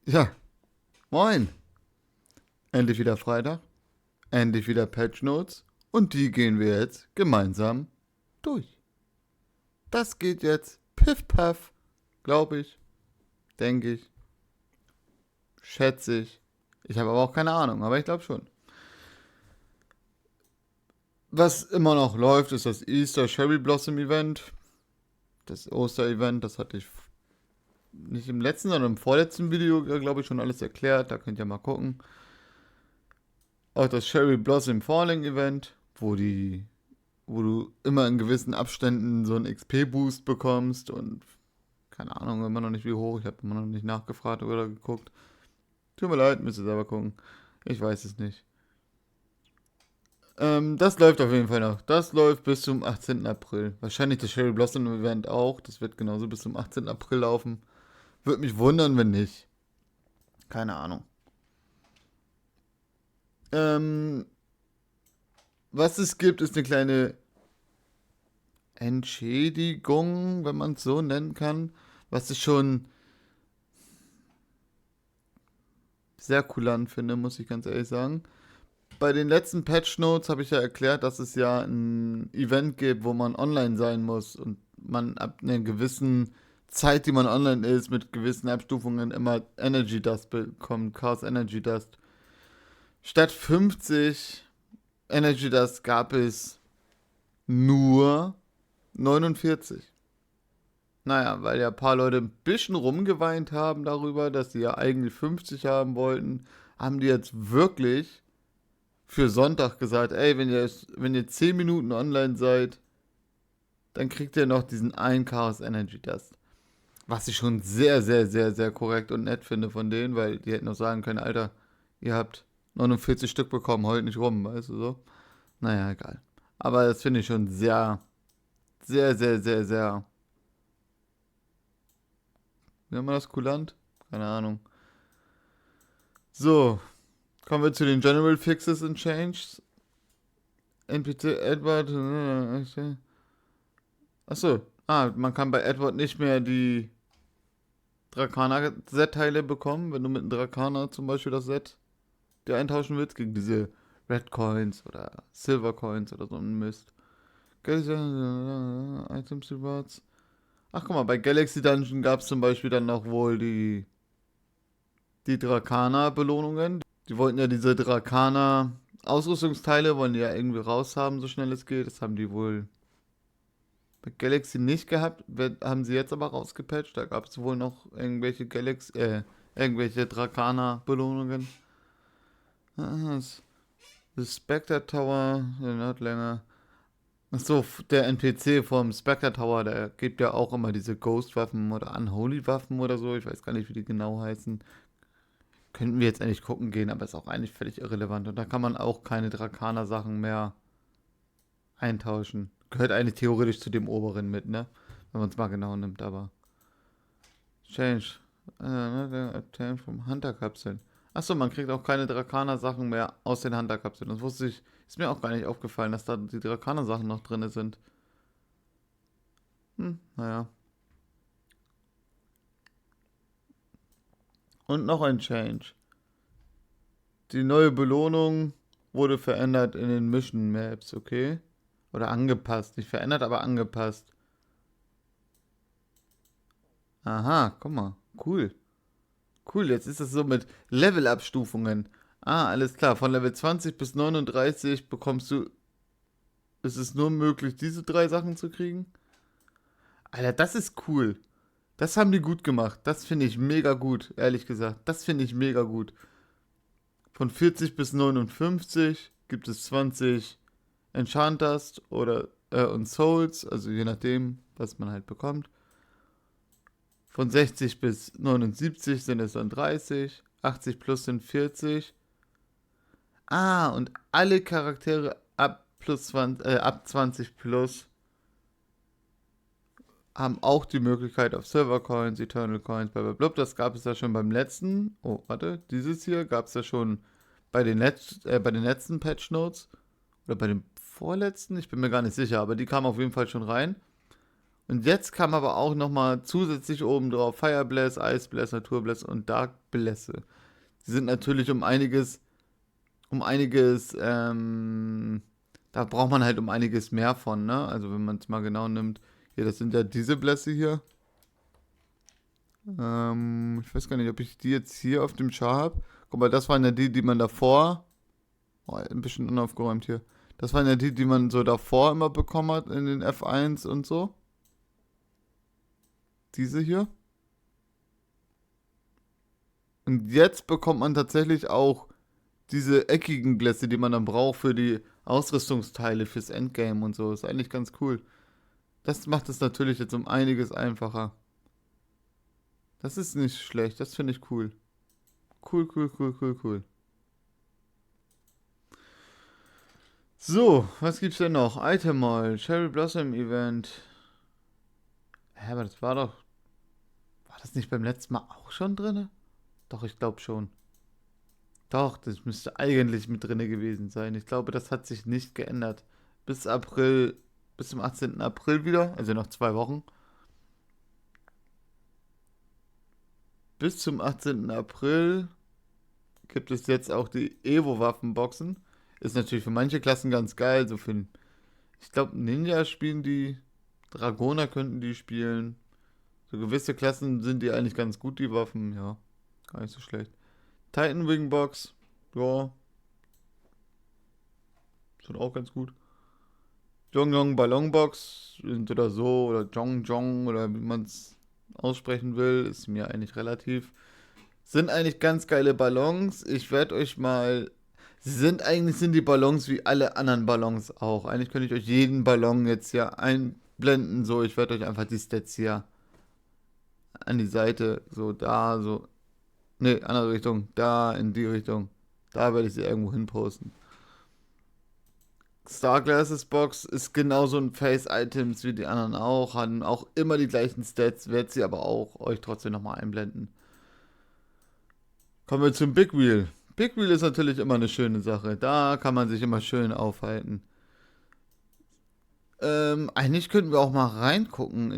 Ja, moin. Endlich wieder Freitag, endlich wieder Patch Notes und die gehen wir jetzt gemeinsam durch. Das geht jetzt piff paff, glaube ich, denke ich, schätze ich. Ich habe aber auch keine Ahnung, aber ich glaube schon. Was immer noch läuft, ist das Easter Cherry Blossom Event. Das Oster-Event, das hatte ich nicht im letzten, sondern im vorletzten Video, glaube ich, schon alles erklärt. Da könnt ihr mal gucken. Auch das Cherry Blossom Falling Event, wo du immer in gewissen Abständen so einen XP-Boost bekommst und keine Ahnung, immer noch nicht wie hoch. Ich habe immer noch nicht nachgefragt oder geguckt. Tut mir leid, müsst ihr selber gucken. Ich weiß es nicht. Das läuft auf jeden Fall noch. Das läuft bis zum 18. April. Wahrscheinlich das Cherry Blossom Event auch. Das wird genauso bis zum 18. April laufen. Würde mich wundern, wenn nicht. Keine Ahnung. Ähm, was es gibt, ist eine kleine Entschädigung, wenn man es so nennen kann. Was ich schon sehr kulant finde, muss ich ganz ehrlich sagen. Bei den letzten Patch Notes habe ich ja erklärt, dass es ja ein Event gibt, wo man online sein muss und man ab einer gewissen Zeit, die man online ist, mit gewissen Abstufungen immer Energy Dust bekommt, Chaos Energy Dust. Statt 50 Energy Dust gab es nur 49. Naja, weil ja ein paar Leute ein bisschen rumgeweint haben darüber, dass sie ja eigentlich 50 haben wollten, haben die jetzt wirklich für Sonntag gesagt, ey, wenn ihr 10 Minuten online seid, dann kriegt ihr noch diesen einen Chaos Energy Dust. Was ich schon sehr, sehr, sehr, sehr korrekt und nett finde von denen, weil die hätten auch sagen können, Alter, ihr habt 49 Stück bekommen, heult nicht rum, weißt du so. Naja, egal. Aber das finde ich schon sehr, sehr, sehr, sehr, sehr, wie nennt man das, kulant? Keine Ahnung. So, kommen wir zu den General Fixes and Changes. NPC Edward. Achso. Man kann bei Edward nicht mehr die Drakana-Set-Teile bekommen, wenn du mit einem Drakana zum Beispiel das Set dir eintauschen willst gegen diese Red Coins oder Silver Coins oder so ein Mist. Items Rewards. Ach guck mal, bei Galaxy Dungeon gab es zum Beispiel dann noch wohl die Drakana-Belohnungen. Die wollten ja diese Drakana-Ausrüstungsteile, wollen die ja irgendwie raushaben, so schnell es geht. Das haben die wohl bei Galaxy nicht gehabt, haben sie jetzt aber rausgepatcht. Da gab es wohl noch irgendwelche Drakana-Belohnungen. The Spectre Tower, der hat länger. Achso, der NPC vom Spectre Tower, der gibt ja auch immer diese Ghost-Waffen oder Unholy-Waffen oder so. Ich weiß gar nicht, wie die genau heißen. Könnten wir jetzt eigentlich gucken gehen, aber ist auch eigentlich völlig irrelevant. Und da kann man auch keine Drakana-Sachen mehr eintauschen. Gehört eigentlich theoretisch zu dem oberen mit, ne? Wenn man es mal genau nimmt, aber. Change. Obtain vom Hunter-Kapseln. Achso, man kriegt auch keine Drakana-Sachen mehr aus den Hunter-Kapseln. Das wusste ich. Ist mir auch gar nicht aufgefallen, dass da die Drakana-Sachen noch drin sind. Naja. Und noch ein Change. Die neue Belohnung wurde verändert in den Mission Maps, okay? Oder angepasst. Nicht verändert, aber angepasst. Aha, guck mal. Cool. Cool, jetzt ist es so mit Level-Abstufungen. Alles klar. Von Level 20 bis 39 bekommst du. Ist es nur möglich, diese drei Sachen zu kriegen? Alter, das ist cool. Das haben die gut gemacht. Das finde ich mega gut, ehrlich gesagt. Das finde ich mega gut. Von 40 bis 59 gibt es 20 Enchanters und Souls, also je nachdem, was man halt bekommt. Von 60 bis 79 sind es dann 30. 80 plus sind 40. Und alle Charaktere ab 20 plus haben auch die Möglichkeit auf Silver Coins, Eternal Coins, blablabla. Das gab es ja schon beim letzten. Oh, warte, dieses hier gab es ja schon bei den letzten Patch Notes. Oder bei dem vorletzten, ich bin mir gar nicht sicher, aber die kamen auf jeden Fall schon rein. Und jetzt kam aber auch nochmal zusätzlich oben drauf Fire Blast, Ice Blast, Natur Blast und Dark Blässe. Die sind natürlich da braucht man halt um einiges mehr von, ne? Also wenn man es mal genau nimmt. Hier, das sind ja diese Blässe hier. Ich weiß gar nicht, ob ich die jetzt hier auf dem Char habe. Guck mal, das waren ja die, die man davor. Oh, ein bisschen unaufgeräumt hier. Das waren ja die, die man so davor immer bekommen hat in den F1 und so. Diese hier. Und jetzt bekommt man tatsächlich auch diese eckigen Blässe, die man dann braucht für die Ausrüstungsteile fürs Endgame und so. Ist eigentlich ganz cool. Das macht es natürlich jetzt um einiges einfacher. Das ist nicht schlecht, das finde ich cool. Cool, cool, cool, cool, cool. So, was gibt's denn noch? Item Mall, Cherry Blossom Event. Hä, aber das war doch. War das nicht beim letzten Mal auch schon drin? Doch, ich glaube schon. Doch, das müsste eigentlich mit drinne gewesen sein. Ich glaube, das hat sich nicht geändert. Bis April, bis zum 18. April wieder, also noch 2 Wochen. Bis zum 18. April gibt es jetzt auch die Evo-Waffenboxen. Ist natürlich für manche Klassen ganz geil. So für, ich glaube, Ninja spielen die, Dragoner könnten die spielen. So gewisse Klassen sind die eigentlich ganz gut, die Waffen. Ja, gar nicht so schlecht. Titan Wing Box, ja, sind auch ganz gut. Jong Jong Ballon Box, entweder so oder Jong Jong oder wie man es aussprechen will, ist mir eigentlich relativ. Sind eigentlich ganz geile Ballons. Ich werde euch mal. Sind die Ballons wie alle anderen Ballons auch. Eigentlich könnte ich euch jeden Ballon jetzt hier einblenden. So, ich werde euch einfach die Stats hier an die Seite. So, da, so. Ne, andere Richtung. Da, in die Richtung. Da werde ich sie irgendwo hin posten. Star Glasses Box ist genauso ein Face-Items wie die anderen auch. Haben auch immer die gleichen Stats. Werde sie aber auch euch trotzdem nochmal einblenden. Kommen wir zum Big Wheel. Big Wheel ist natürlich immer eine schöne Sache. Da kann man sich immer schön aufhalten. Eigentlich könnten wir auch mal reingucken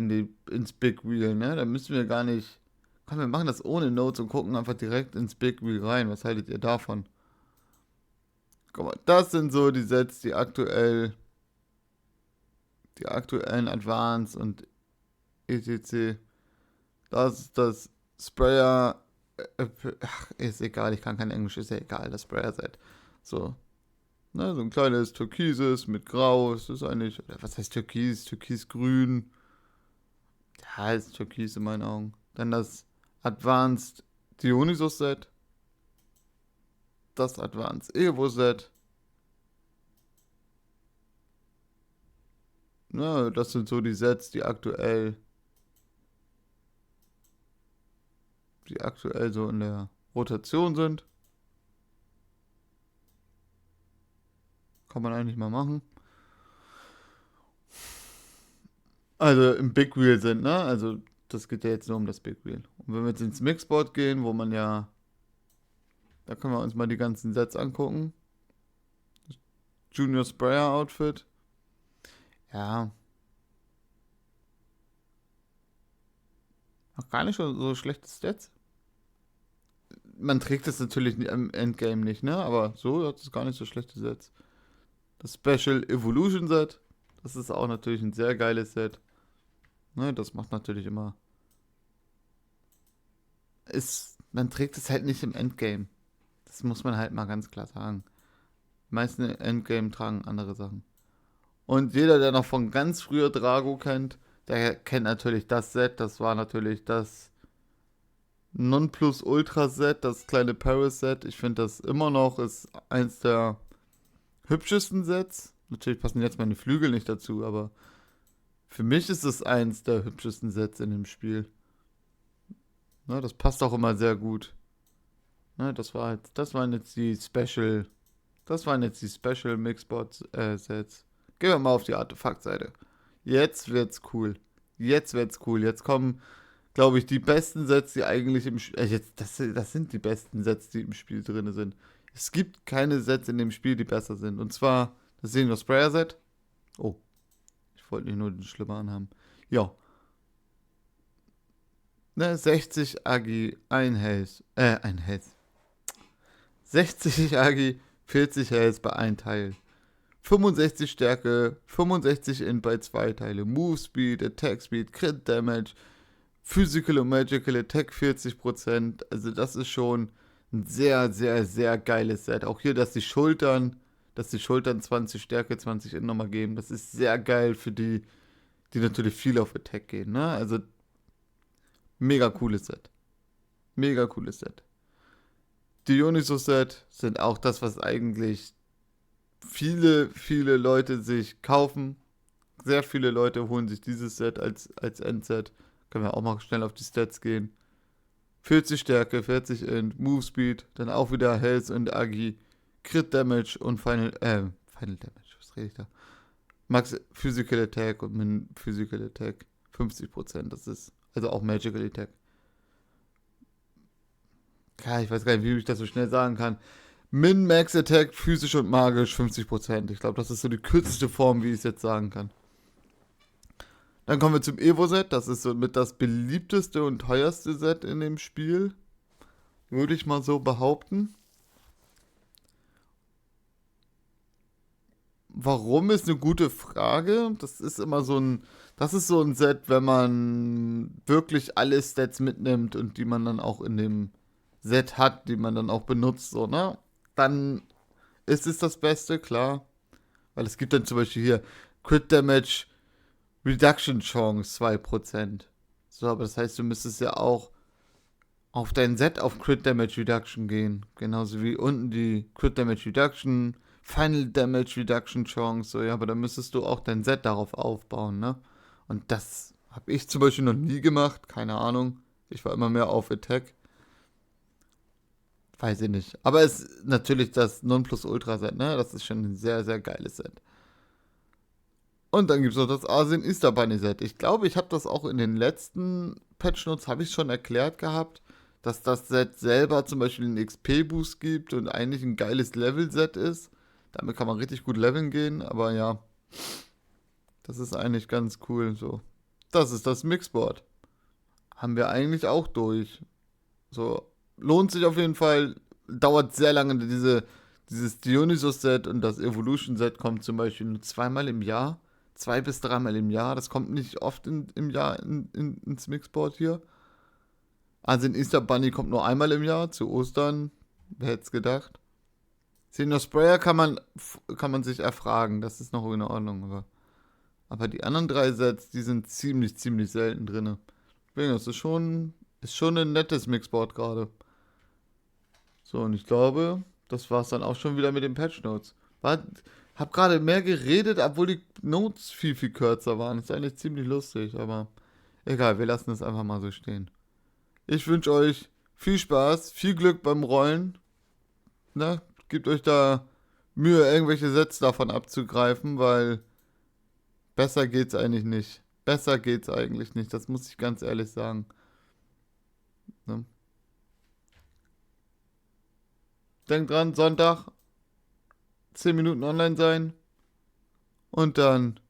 ins Big Wheel, ne? Da müssen wir gar nicht. Komm, wir machen das ohne Notes und gucken einfach direkt ins Big Wheel rein. Was haltet ihr davon? Guck mal, das sind so die Sets, die aktuellen Advance und etc. Das ist das Sprayer. Ach, ist egal, ich kann kein Englisch, ist ja egal, das Sprayer-Set. So, ne, so ein kleines Türkises mit Grau. Es ist eigentlich, oder was heißt Türkis? Türkisgrün. Ja, ist Türkis in meinen Augen. Dann das Advanced Dionysus Set. Das Advanced Evo Set. Ne, das sind so die Sets, die aktuell so in der Rotation sind. Kann man eigentlich mal machen. Also im Big Wheel sind, ne? Also das geht ja jetzt nur um das Big Wheel. Und wenn wir jetzt ins Mixboard gehen, wo man ja, da können wir uns mal die ganzen Sets angucken. Junior Sprayer Outfit. Ja, auch gar nicht so schlechte Stats. Man trägt es natürlich im Endgame nicht, ne? Aber so hat es gar nicht so schlechte Sets. Das Special Evolution Set. Das ist auch natürlich ein sehr geiles Set. Ne, das macht natürlich immer. Man trägt es halt nicht im Endgame. Das muss man halt mal ganz klar sagen. Die meisten im Endgame tragen andere Sachen. Und jeder, der noch von ganz früher Drago kennt, der kennt natürlich das Set. Das war natürlich das Nonplusultra-Set, das kleine Paris-Set. Ich finde das immer noch ist eins der hübschesten Sets. Natürlich passen jetzt meine Flügel nicht dazu, aber für mich ist es eins der hübschesten Sets in dem Spiel. Ne, das passt auch immer sehr gut. Ne, das waren jetzt die Special Mixboard Sets. Gehen wir mal auf die Artefaktseite. Jetzt wird's cool. Jetzt wird's cool. Jetzt kommen, glaube ich, die besten Sets, die eigentlich im Spiel. Das sind die besten Sets, die im Spiel drin sind. Es gibt keine Sets in dem Spiel, die besser sind. Und zwar das Senior Sprayer Set. Oh, ich wollte nicht nur den Schlimmer anhaben. Ja, ne, 60 Agi, ein Health. 60 Agi, 40 Health bei einem Teil. 65 Stärke, 65 Int bei 2 Teile. Move Speed, Attack Speed, Crit Damage, Physical und Magical Attack 40%. Also das ist schon ein sehr, sehr, sehr geiles Set. Auch hier, dass die Schultern 20 Stärke, 20 Int nochmal geben. Das ist sehr geil für die, die natürlich viel auf Attack gehen. Ne? Also mega cooles Set. Mega cooles Set. Dionysos-Set sind auch das, was eigentlich viele, viele Leute sich kaufen. Sehr viele Leute holen sich dieses Set als Endset. Können wir auch mal schnell auf die Stats gehen. 40 Stärke, 40 Int, Move Speed, dann auch wieder Health und Agi, Crit Damage und Final Damage, was rede ich da? Max Physical Attack und Min Physical Attack 50%, das ist, also auch Magical Attack. Ja, ich weiß gar nicht, wie ich das so schnell sagen kann. Min Max Attack, physisch und magisch 50%. Ich glaube, das ist so die kürzeste Form, wie ich es jetzt sagen kann. Dann kommen wir zum Evo-Set. Das ist so mit das beliebteste und teuerste Set in dem Spiel. Würde ich mal so behaupten. Warum ist eine gute Frage. Das ist immer so ein. Das ist so ein Set, wenn man wirklich alle Stats mitnimmt und die man dann auch in dem Set hat, die man dann auch benutzt, so, ne? Dann ist es das Beste, klar. Weil es gibt dann zum Beispiel hier Crit Damage Reduction Chance 2%. So, aber das heißt, du müsstest ja auch auf dein Set auf Crit Damage Reduction gehen. Genauso wie unten die Crit Damage Reduction, Final Damage Reduction Chance. So, ja, aber dann müsstest du auch dein Set darauf aufbauen, ne? Und das habe ich zum Beispiel noch nie gemacht. Keine Ahnung. Ich war immer mehr auf Attack. Weiß ich nicht. Aber es ist natürlich das Nonplusultra-Set, ne? Das ist schon ein sehr, sehr geiles Set. Und dann gibt es noch das Asien Easter Bunny Set. Ich glaube, ich habe das auch in den letzten Patch Notes, habe ich schon erklärt gehabt, dass das Set selber zum Beispiel einen XP-Boost gibt und eigentlich ein geiles Level-Set ist. Damit kann man richtig gut leveln gehen, aber ja, das ist eigentlich ganz cool so. Das ist das Mixboard. Haben wir eigentlich auch durch. So, lohnt sich auf jeden Fall. Dauert sehr lange. Dieses Dionysos-Set und das Evolution-Set kommt zum Beispiel nur zweimal im Jahr. 2 bis 3 Mal im Jahr. Das kommt nicht oft im Jahr ins Mixboard hier. Also in Easter Bunny kommt nur einmal im Jahr, zu Ostern. Wer hätte es gedacht? Senior Sprayer kann man sich erfragen. Das ist noch in Ordnung. Aber die anderen 3 Sets, die sind ziemlich, ziemlich selten drin. Deswegen, das ist schon ein nettes Mixboard gerade. So, und ich glaube, das war es dann auch schon wieder mit den Patch Notes. Hab gerade mehr geredet, obwohl die Notes viel, viel kürzer waren. Ist eigentlich ziemlich lustig, aber egal, wir lassen es einfach mal so stehen. Ich wünsche euch viel Spaß, viel Glück beim Rollen. Ne? Gebt euch da Mühe, irgendwelche Sets davon abzugreifen, weil besser geht's eigentlich nicht. Besser geht's eigentlich nicht, das muss ich ganz ehrlich sagen. Ne? Denkt dran, Sonntag 10 Minuten online sein und dann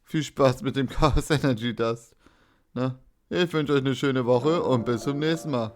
viel Spaß mit dem Chaos Energy Dust. Ne? Ich wünsche euch eine schöne Woche und bis zum nächsten Mal.